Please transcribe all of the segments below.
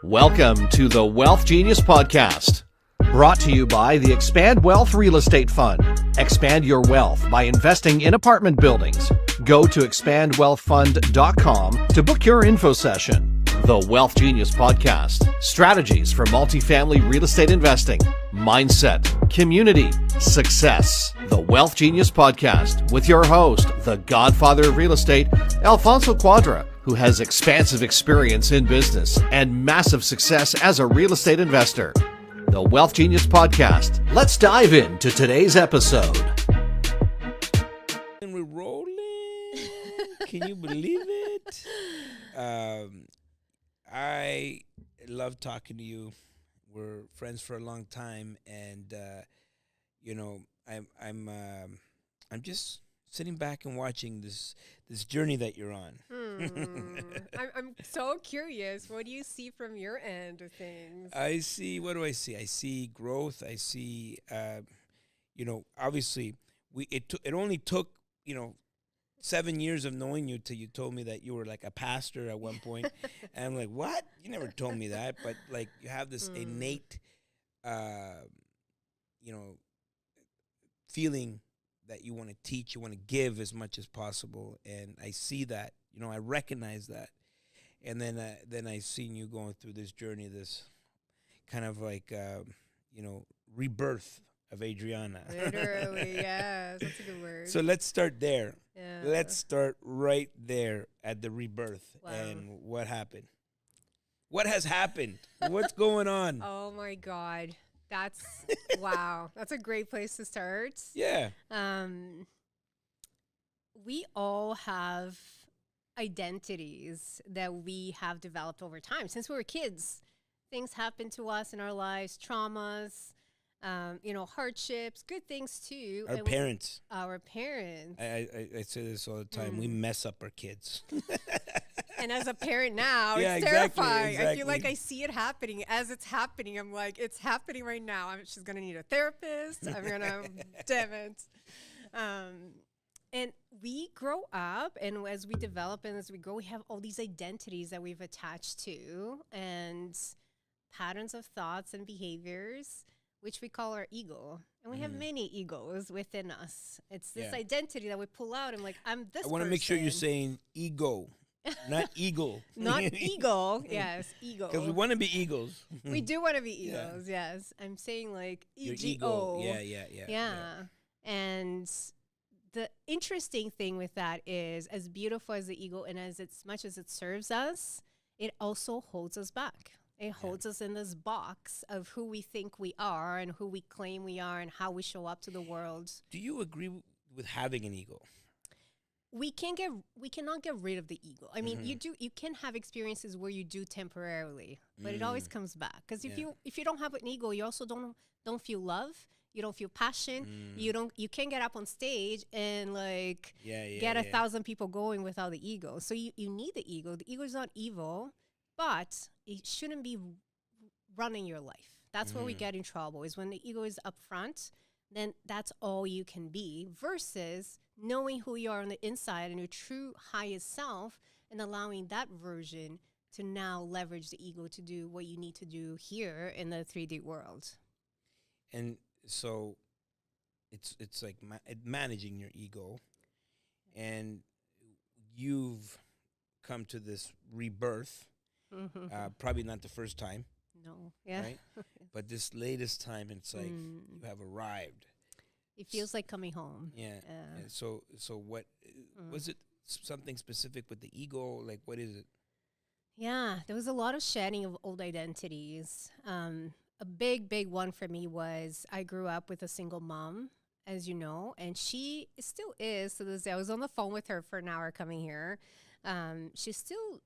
Welcome to the Wealth Genius Podcast, brought to you by the Expand Wealth Real Estate Fund. Expand your wealth by investing in apartment buildings. Go to expandwealthfund.com to book your info session. The Wealth Genius Podcast, strategies for multifamily real estate investing, mindset, community, success. The Wealth Genius Podcast with your host, the godfather of real estate, Alfonso Cuadra, who has expansive experience in business and massive success as a real estate investor. The Wealth Genius Podcast. Let's dive into today's episode. And we're rolling. Can you believe it? I love talking to you. We're friends for a long time, and I'm just sitting back and watching this journey that you're on. I'm so curious. What do you see from your end of things? What do I see? I see growth. I see, obviously, it only took, 7 years of knowing you till you told me that you were like a pastor at one point. And I'm like, what? You never told me that. But like, you have this innate, feeling that you want to teach, you want to give as much as possible. And I see that, I recognize that. And then I seen you going through this journey, this kind of like, rebirth of Adriana. Literally, yes. That's a good word. So let's start there. Yeah. Let's start right there at the rebirth. Wow. And what happened. What has happened? What's going on? Oh, my God. That's, wow. That's a great place to start. Yeah. We all have identities that we have developed over time. Since we were kids, things happen to us in our lives, traumas, hardships, good things too. Our parents. Our parents. I say this all the time. We mess up our kids. And as a parent now, yeah, it's exactly, terrifying. exactly. I feel like I see it happening. As it's happening, I'm like, it's happening right now. She's going to need a therapist. I'm going to, damn it. And we grow up, and as we develop and as we grow, we have all these identities that we've attached to and patterns of thoughts and behaviors, which we call our ego. And we have many egos within us. It's this identity that we pull out. And like, I'm this I want to make sure you're saying ego, not eagle. Not eagle. Yes, ego. Because we want to be eagles. We do want to be egos, yes. I'm saying like Your ego. ego. Yeah. And the interesting thing with that is, as beautiful as the ego and as much as it serves us, it also holds us back. It holds us in this box of who we think we are and who we claim we are and how we show up to the world. Do you agree with having an ego? We cannot get rid of the ego. I mean, you can have experiences where you do temporarily, but it always comes back. Because if you don't have an ego, you also don't feel love. You don't feel passion. You can't get up on stage and get 1,000 people going without the ego. So you need the ego. The ego is not evil, but it shouldn't be running your life. That's where we get in trouble, is when the ego is up front, then that's all you can be, versus knowing who you are on the inside and your true highest self, and allowing that version to now leverage the ego to do what you need to do here in the 3D world. And so it's like managing your ego, and you've come to this rebirth, probably not the first time. No, yeah. Right? But this latest time, it's like you have arrived. It feels like coming home. Yeah. So what was it? Something specific with the ego? Like, what is it? Yeah, there was a lot of shedding of old identities. A big one for me was I grew up with a single mom, as you know, and she still is to this day. I was on the phone with her for an hour coming here. She still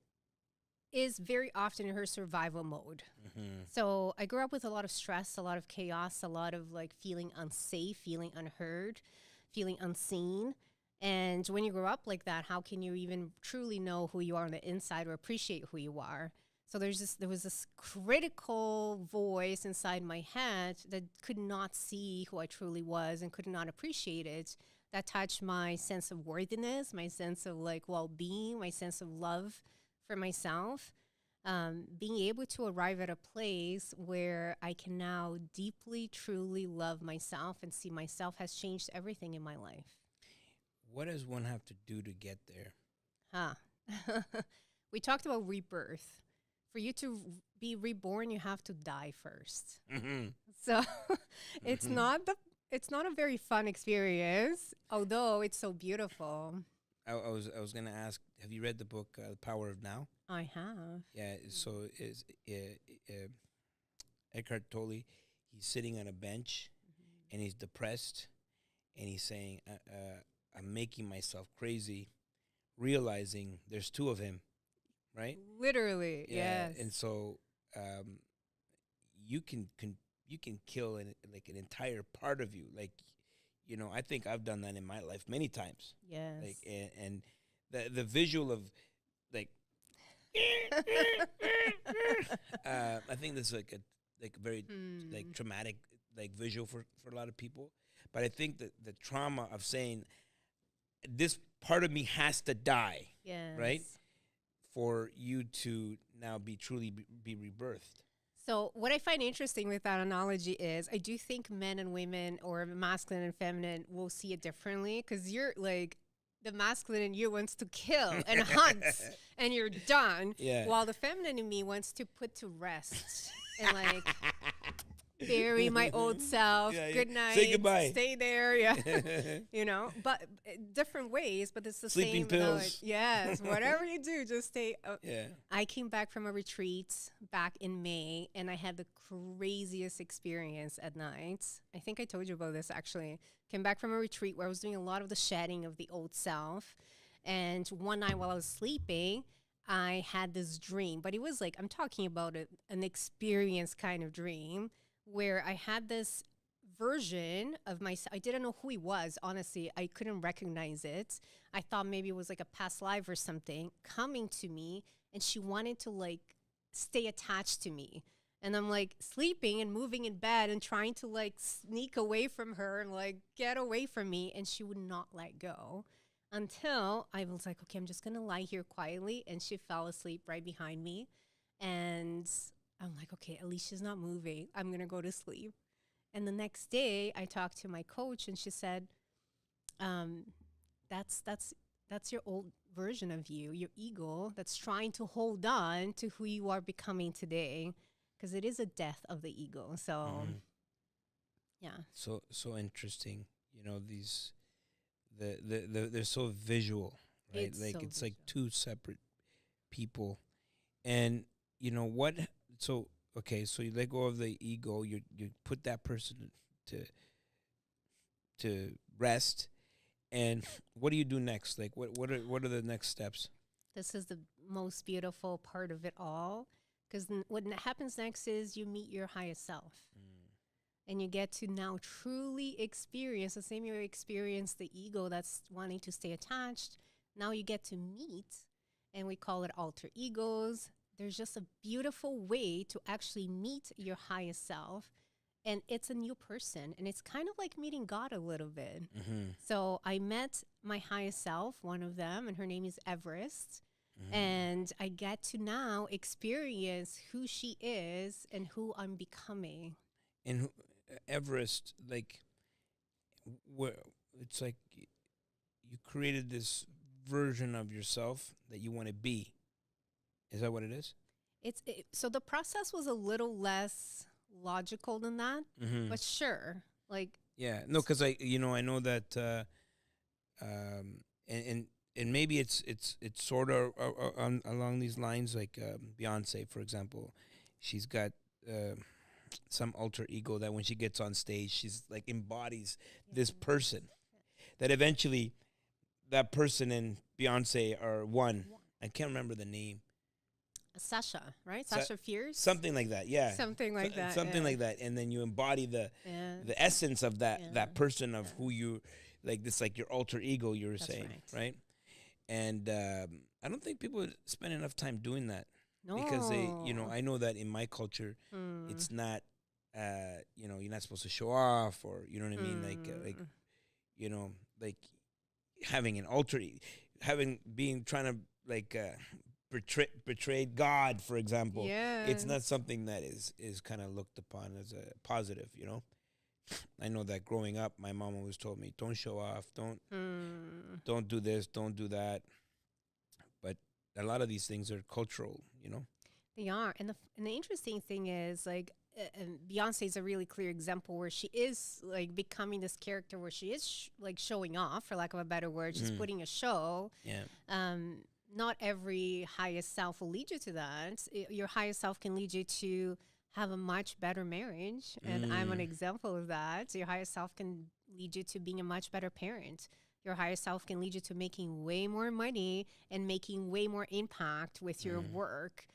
is very often in her survival mode. So I grew up with a lot of stress, a lot of chaos, a lot of like feeling unsafe, feeling unheard, feeling unseen. And when you grow up like that, how can you even truly know who you are on the inside or appreciate who you are? So there was this critical voice inside my head that could not see who I truly was and could not appreciate it. That touched my sense of worthiness, my sense of like well-being, my sense of love for myself. being able to arrive at a place where I can now deeply, truly love myself and see myself has changed everything in my life. What does one have to do to get there? Huh. We talked about rebirth. For you to be reborn, you have to die first. Mm-hmm. So it's not a very fun experience, although it's so beautiful. I was gonna ask, have you read the book The Power of Now? I have. Yeah. So is Eckhart Tolle? He's sitting on a bench and he's depressed, and he's saying, "I'm making myself crazy," realizing there's two of him, right? Literally, yes. And so you can you can kill like an entire part of you. Like, I think I've done that in my life many times. Yes. Like, and the visual of like, I think that's like a very like traumatic like visual for a lot of people. But I think that the trauma of saying this part of me has to die, Yes. right, for you to now be truly be rebirthed. So what I find interesting with that analogy is I do think men and women, or masculine and feminine, will see it differently, because you're like, the masculine in you wants to kill and hunt and you're done. Yeah. While the feminine in me wants to put to rest and like bury my old self. Yeah, yeah. Good night. Say goodbye. Stay there. Yeah. But different ways, but it's the Sleeping same. pills. Yes. Whatever you do, just stay. Yeah. I came back from a retreat back in May, and I had the craziest experience at night. I think I told you about this, actually. Came back from a retreat where I was doing a lot of the shedding of the old self. And one night while I was sleeping, I had this dream. But it was like, I'm talking about an experience kind of dream, where I had this version of myself. I didn't know who he was, honestly. I couldn't recognize it. I thought maybe it was like a past life or something coming to me, and she wanted to like stay attached to me. And I'm like sleeping and moving in bed and trying to like sneak away from her and like get away from me, and she would not let go until I was like, okay, I'm just gonna lie here quietly. And she fell asleep right behind me. And I'm like, okay, at least she's not moving. I'm going to go to sleep. And the next day I talked to my coach, and she said, that's your old version of you, your ego that's trying to hold on to who you are becoming today, because it is a death of the ego. So, yeah. So interesting. These they're so visual, right? It's like so it's like visual. two separate people. And you know what? So okay, so you let go of the ego, you put that person to rest, and what do you do next? Like what are the next steps? This is the most beautiful part of it all, because what happens next is you meet your highest self. And you get to now truly experience the same you experience the ego that's wanting to stay attached. Now you get to meet, and we call it alter egos. There's just a beautiful way to actually meet your highest self. And it's a new person. And it's kind of like meeting God a little bit. So I met my highest self, one of them, and her name is Everest. And I get to now experience who she is and who I'm becoming. And Everest, like, where it's like you created this version of yourself that you want to be. Is that what it is? So the process was a little less logical than that, but sure, like, yeah, no, because I know that, and maybe it's sort of along these lines, like Beyonce, for example, she's got some alter ego that when she gets on stage, she's like embodies this person that eventually that person and Beyonce are one. I can't remember the name. Sasha, right? Sasha Fierce? Something like that, yeah. Something like that. Something like that. And then you embody the essence of that person of who you, like this, like your alter ego, you were saying, right? And I don't think people spend enough time doing that. No. Because I know that in my culture, it's not, you're not supposed to show off, or, you know what I mean? Like having an trying to like betrayed God, for example. It's Yes. not something that is kind of looked upon as a positive, you know. I know that growing up, my mom always told me, "Don't show off, Hmm. don't do this, don't do that." But a lot of these things are cultural, you know. They are, and the interesting thing is like. Beyonce is a really clear example where she is like becoming this character where she is like showing off, for lack of a better word. She's putting a show. Yeah. um, Not every highest self will lead you to that. Your highest self can lead you to have a much better marriage. And I'm an example of that. Your highest self can lead you to being a much better parent. Your higher self can lead you to making way more money and making way more impact with your work.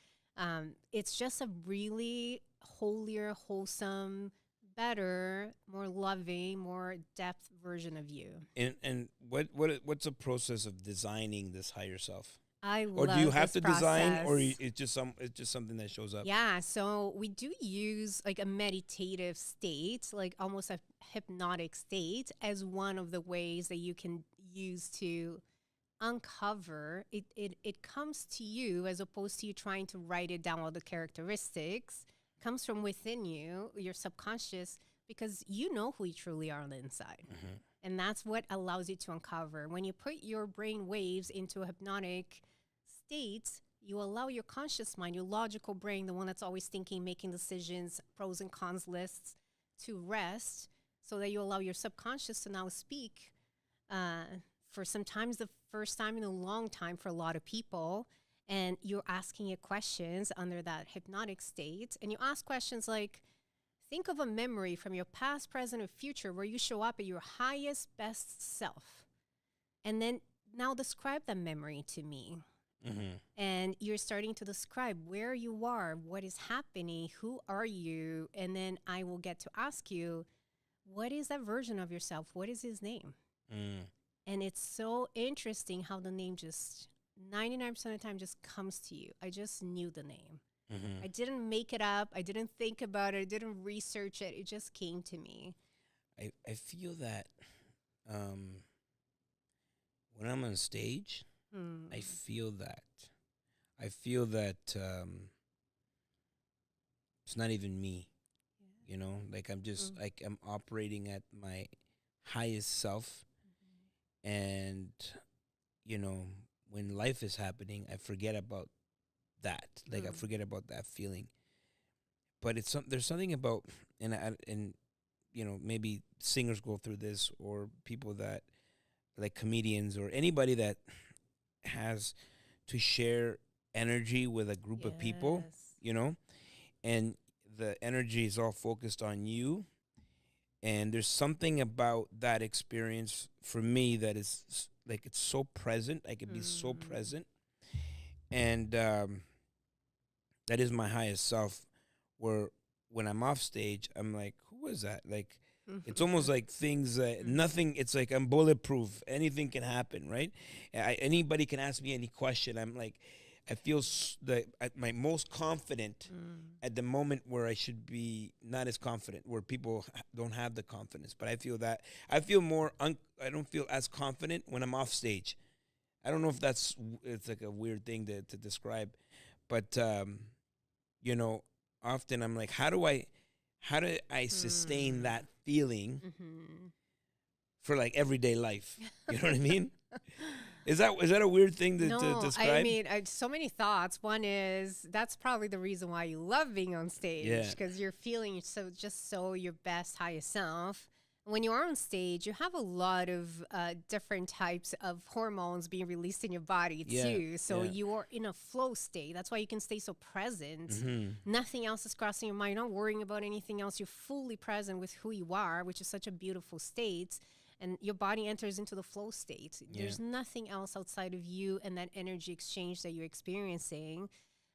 It's just a really holier, wholesome, better, more loving, more depth version of you. And what's the process of designing this higher self? I Or love do you have this to design, or process. it's just something that shows up? Yeah, so we do use like a meditative state, like almost a hypnotic state, as one of the ways that you can use to uncover it. It comes to you as opposed to you trying to write it down, all the characteristics comes from within you, your subconscious, because you know who you truly are on the inside. And that's what allows you to uncover. When you put your brain waves into a hypnotic state, you allow your conscious mind, your logical brain, the one that's always thinking, making decisions, pros and cons lists, to rest, so that you allow your subconscious to now speak. For sometimes the first time in a long time for a lot of people, and you're asking it questions under that hypnotic state. And you ask questions like, think of a memory from your past, present, or future where you show up at your highest, best self. And then now describe that memory to me. And you're starting to describe where you are, what is happening, who are you? And then I will get to ask you, what is that version of yourself? What is his name? And it's so interesting how the name just 99% of the time just comes to you. I just knew the name. I didn't make it up. I didn't think about it. I didn't research it. It just came to me. I feel that when I'm on stage, I feel that. I feel that it's not even me, you know? Like I'm just like I'm operating at my highest self, and you know, when life is happening, I forget about that. Like I forget about that feeling. But there's something about, and you know, maybe singers go through this, or people that like comedians, or anybody that has to share energy with a group of people, you know, and the energy is all focused on you. And there's something about that experience for me that is like it's so present. I could be so present, and that is my highest self. Where when I'm off stage, I'm like, who is that? Like, it's almost like things that nothing. It's like I'm bulletproof. Anything can happen, right? Anybody can ask me any question. I'm like, I feel at my most confident at the moment where I should be not as confident, where people don't have the confidence. But I feel that I feel more. I don't feel as confident when I'm off stage. I don't know if it's like a weird thing to describe, but you know, often I'm like, how do I sustain that feeling for like everyday life? You know what I mean? Is that a weird thing to describe? I mean, so many thoughts. One is that's probably the reason why you love being on stage, because you're feeling so your best, highest self. When you are on stage, you have a lot of different types of hormones being released in your body too. So you are in a flow state. That's why you can stay so present. Nothing else is crossing your mind. You're not worrying about anything else. You're fully present with who you are, which is such a beautiful state. And your body enters into the flow state. There's nothing else outside of you and that energy exchange that you're experiencing.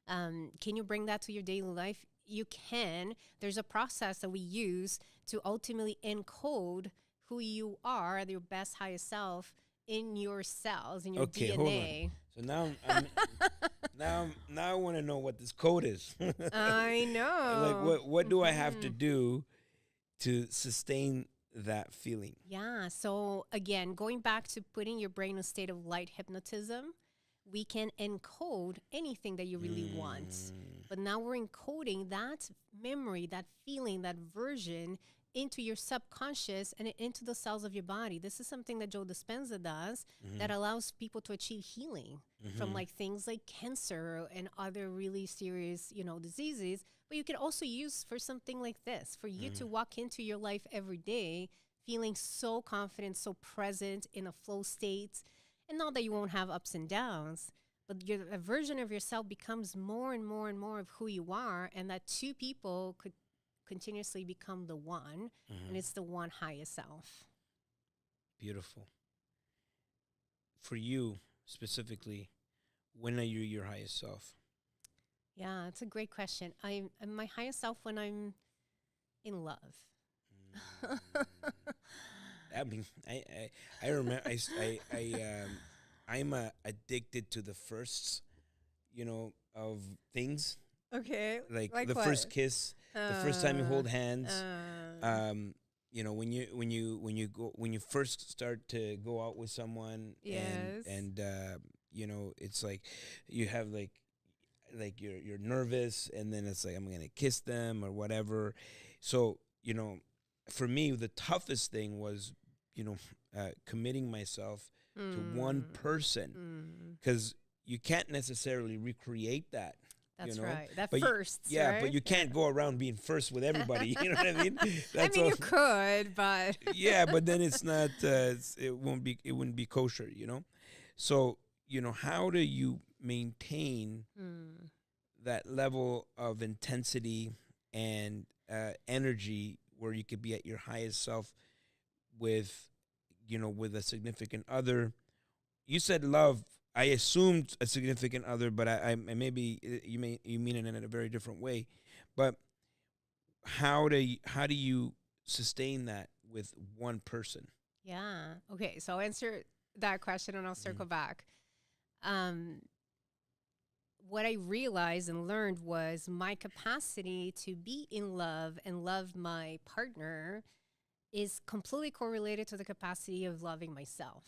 Can you bring that to your daily life? You can. There's a process that we use to ultimately encode who you are, your best, highest self, in your cells, in your DNA. Hold on. So now I want to know what this code is. I know. Like what do I have to do to sustain that feeling? Yeah. So again, going back to putting your brain in a state of light hypnotism, we can encode anything that you really want. But now we're encoding that memory, that feeling, that version into your subconscious and into the cells of your body. This is something that Joe Dispenza does that allows people to achieve healing from like things like cancer and other really serious, diseases. But you can also use for something like this, for you to walk into your life every day feeling so confident, so present in a flow state. And not that you won't have ups and downs, but a version of yourself becomes more and more and more of who you are, and that two people could continuously become the one, and it's the one highest self. Beautiful. For you specifically, when are you your highest self? Yeah, it's a great question. I'm my highest self when I'm in love. I mean, I remember I'm addicted to the firsts, of things Okay. like the what? first kiss, the first time you hold hands. When you first start to go out with someone, Yes. and it's like you have like you're nervous, and then it's like I'm gonna kiss them or whatever. So for me, the toughest thing was committing myself to one person, because you can't necessarily recreate that. That's right. That But first, yeah, right? but you can't go around being first with everybody. You know what I mean? That's you could, but yeah, but then it's not. It wouldn't be kosher. So how do you maintain that level of intensity and energy where you could be at your highest self with with a significant other? You said love. I assumed a significant other, but I maybe you mean it in a very different way. But how do you sustain that with one person? Yeah. Okay. So I'll answer that question and I'll circle back. What I realized and learned was my capacity to be in love and love my partner is completely correlated to the capacity of loving myself.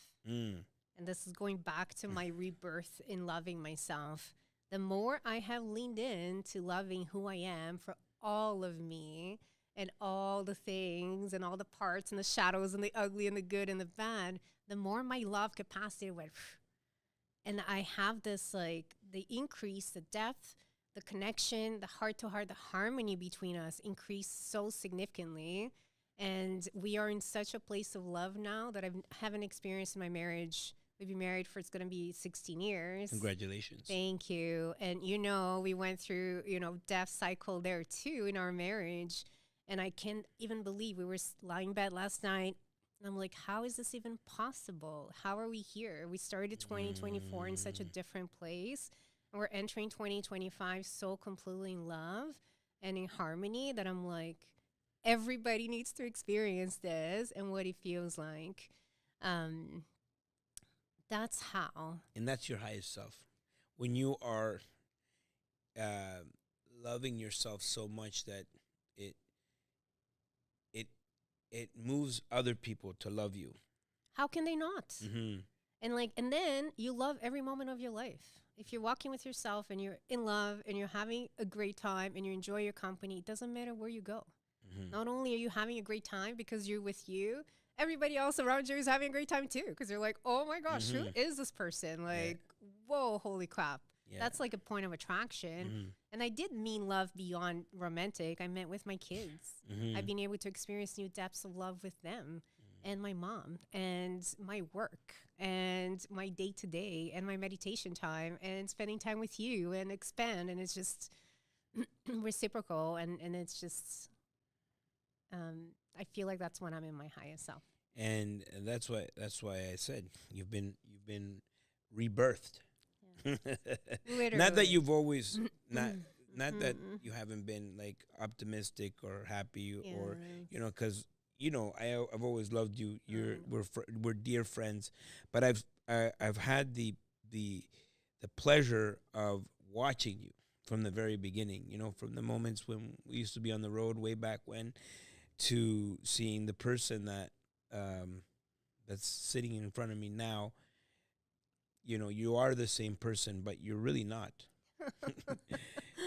And this is going back to my rebirth in loving myself. The more I have leaned in to loving who I am for all of me and all the things and all the parts and the shadows and the ugly and the good and the bad, the more my love capacity went. And I have this like the increase, the depth, the connection, the heart to heart, the harmony between us increased so significantly. And we are in such a place of love now that I haven't experienced in my marriage. We've been married for, it's going to be 16 years. Congratulations. Thank you. And, we went through, death cycle there too in our marriage. And I can't even believe we were lying in bed last night. And I'm like, how is this even possible? How are we here? We started 2024 in such a different place. And we're entering 2025 so completely in love and in harmony that I'm like, everybody needs to experience this and what it feels like. That's how. And that's your highest self. When you are loving yourself so much that it moves other people to love you. How can they not? And then you love every moment of your life. If you're walking with yourself and you're in love and you're having a great time and you enjoy your company, it doesn't matter where you go. Not only are you having a great time because you're with you, everybody else around you is having a great time too, because they're like, oh my gosh, who is this person? Like, whoa, holy crap. Yeah. That's like a point of attraction. And I did mean love beyond romantic. I meant with my kids. I've been able to experience new depths of love with them and my mom and my work and my day-to-day and my meditation time and spending time with you and expand. And it's just reciprocal. And it's just, I feel like that's when I'm in my highest self. And that's why I said you've been rebirthed. Literally. Not that you've always not that you haven't been like optimistic or happy or because I've always loved you. We're dear friends, but I've had the pleasure of watching you from the very beginning. From the moments when we used to be on the road way back when, to seeing the person that that's sitting in front of me now. you know, you are the same person, but you're really not.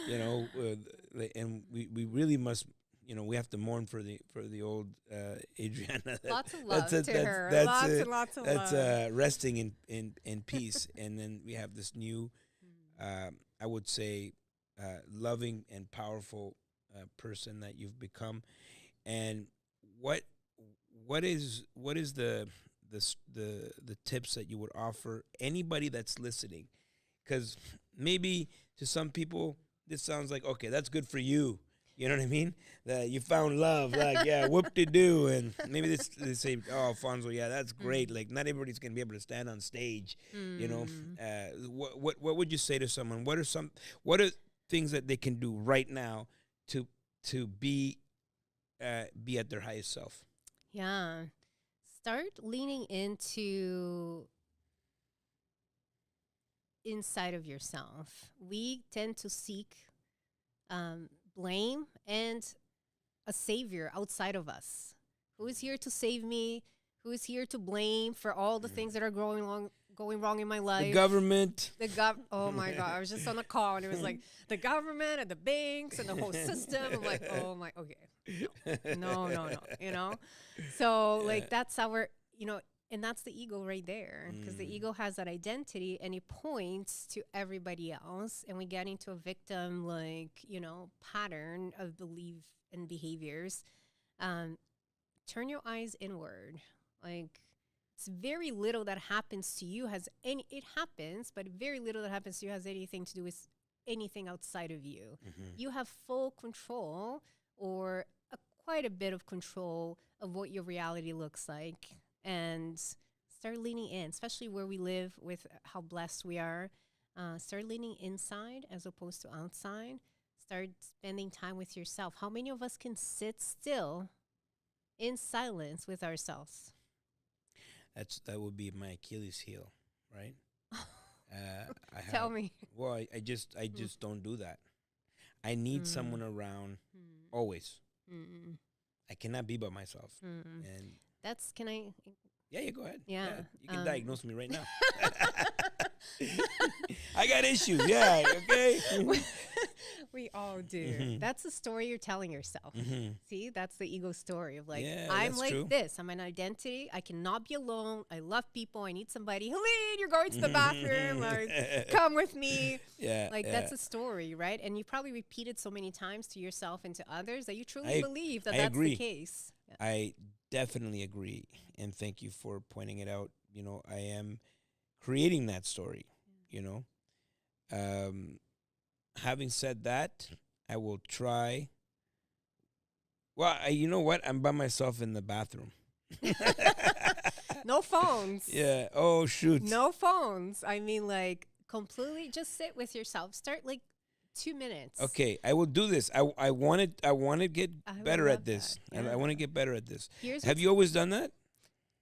You know, and we really must, you know, we have to mourn for the old Adriana. Lots of love That's to that's her. that's Lots and lots of that's love. resting in peace. And then we have this new, I would say, loving and powerful person that you've become. And what is the tips that you would offer anybody that's listening? Because maybe to some people this sounds like, okay, that's good for you. You know what I mean? That you found love, like, yeah, whoop-de-doo. And maybe they say, oh, Alfonso, yeah, that's great. Like, not everybody's going to be able to stand on stage, you know. What would you say to someone? What are things that they can do right now to be at their highest self? Yeah. Start leaning into inside of yourself. We tend to seek blame and a savior outside of us. Who is here to save me? Who is here to blame for all the things that are going wrong in my life? The government. Oh my God. I was just on a call and it was like the government and the banks and the whole system. I'm like, oh my, okay. No. You know? So like that's our, you know, and that's the ego right there, because the ego has that identity and it points to everybody else, and we get into a victim, like, you know, pattern of belief and behaviors. Turn your eyes inward. Like, it's very little that happens to you it happens, but very little that happens to you has anything to do with anything outside of you. You have full control, or quite a bit of control of what your reality looks like. And start leaning in, especially where we live with how blessed we are. Start leaning inside as opposed to outside. Start spending time with yourself. How many of us can sit still in silence with ourselves? That would be my Achilles heel, right? Tell me. Well, I just don't do that. I need someone around always. I cannot be by myself. And Can I? Yeah, you go ahead. Yeah. You can diagnose me right now. I got issues. Yeah, okay. We all do. That's the story you're telling yourself. See, that's the ego story of like, Yeah, I'm that's like true. this. I'm an identity. I cannot be alone. I love people. I need somebody. Helene, you're going to the bathroom. Like, come with me. Yeah. Like, yeah. that's a story, right? And you probably repeated so many times to yourself and to others that you truly I believe that I that's agree. the case. Yeah. I definitely agree. And thank you for pointing it out. You know, I am creating that story, you know. Having said that, I will try. Well, you know what? I'm by myself in the bathroom. No phones. Yeah. Oh, shoot. No phones. I mean, like, completely just sit with yourself. Start like 2 minutes. Okay, I will do this. I want to get I would better at love this. that. I want to get better at this. Here's Have you always done that?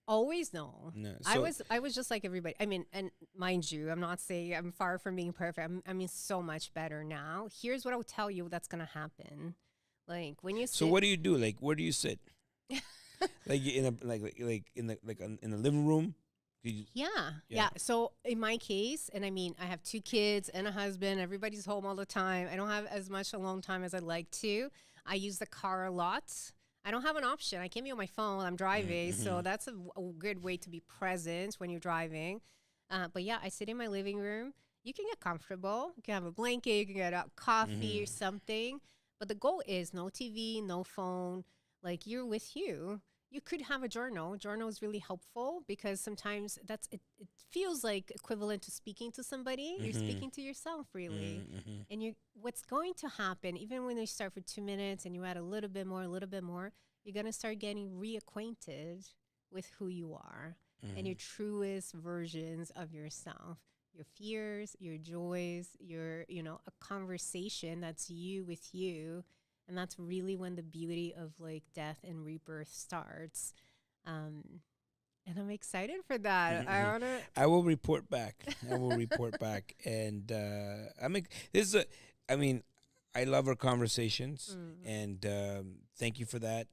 always no. No. I was just like everybody. I mean, and mind you, I'm not saying I'm far from being perfect. I mean, so much better now. Here's what I'll tell you that's gonna happen. Like when you sit, So what do you do? Like, where do you sit? Like in a in the living room? Yeah. So in my case, and I mean, I have 2 kids and a husband. Everybody's home all the time. I don't have as much alone time as I'd like to. I use the car a lot. I don't have an option. I can't be on my phone while I'm driving. So that's a good way to be present when you're driving. But yeah, I sit in my living room. You can get comfortable. You can have a blanket. You can get a coffee or something. But the goal is no TV, no phone. Like you're with you. You could have a journal. Journal is really helpful because sometimes it feels like equivalent to speaking to somebody. You're speaking to yourself really. And what's going to happen, even when you start for 2 minutes and you add a little bit more, you're going to start getting reacquainted with who you are and your truest versions of yourself. Your fears, your joys, a conversation that's you with you. And that's really when the beauty of like death and rebirth starts. And I'm excited for that. I will report back. And I love our conversations, and thank you for that.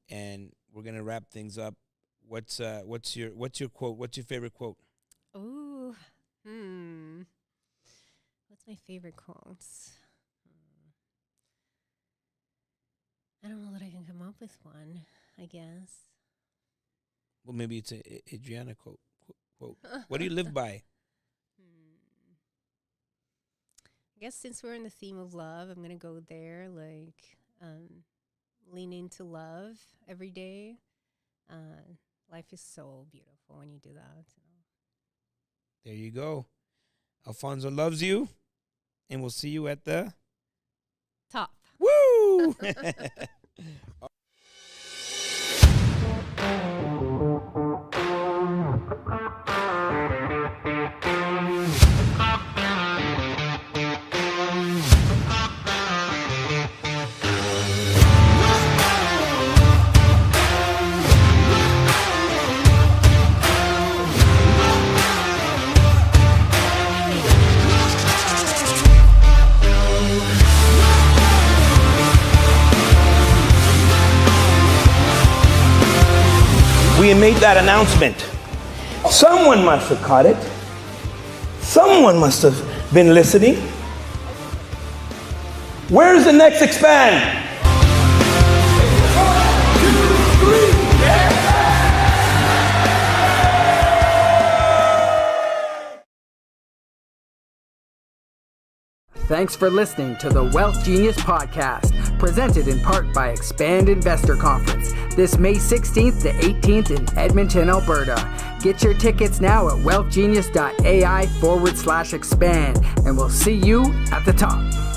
And we're gonna wrap things up. What's your quote? What's your favorite quote? Ooh, What's my favorite quotes? I don't know that I can come up with one, I guess. Well, maybe it's a Adriana quote. What do you live by? I guess since we're in the theme of love, I'm going to go there, like lean into love every day. Life is so beautiful when you do that. There you go. Alfonso loves you, and we'll see you at the top. Woo! We made that announcement. Someone must have caught it. Someone must have been listening. Where's the next expand? Thanks for listening to the Wealth Genius Podcast, presented in part by Expand Investor Conference, this May 16th to 18th in Edmonton, Alberta. Get your tickets now at wealthgenius.ai/expand, and we'll see you at the top.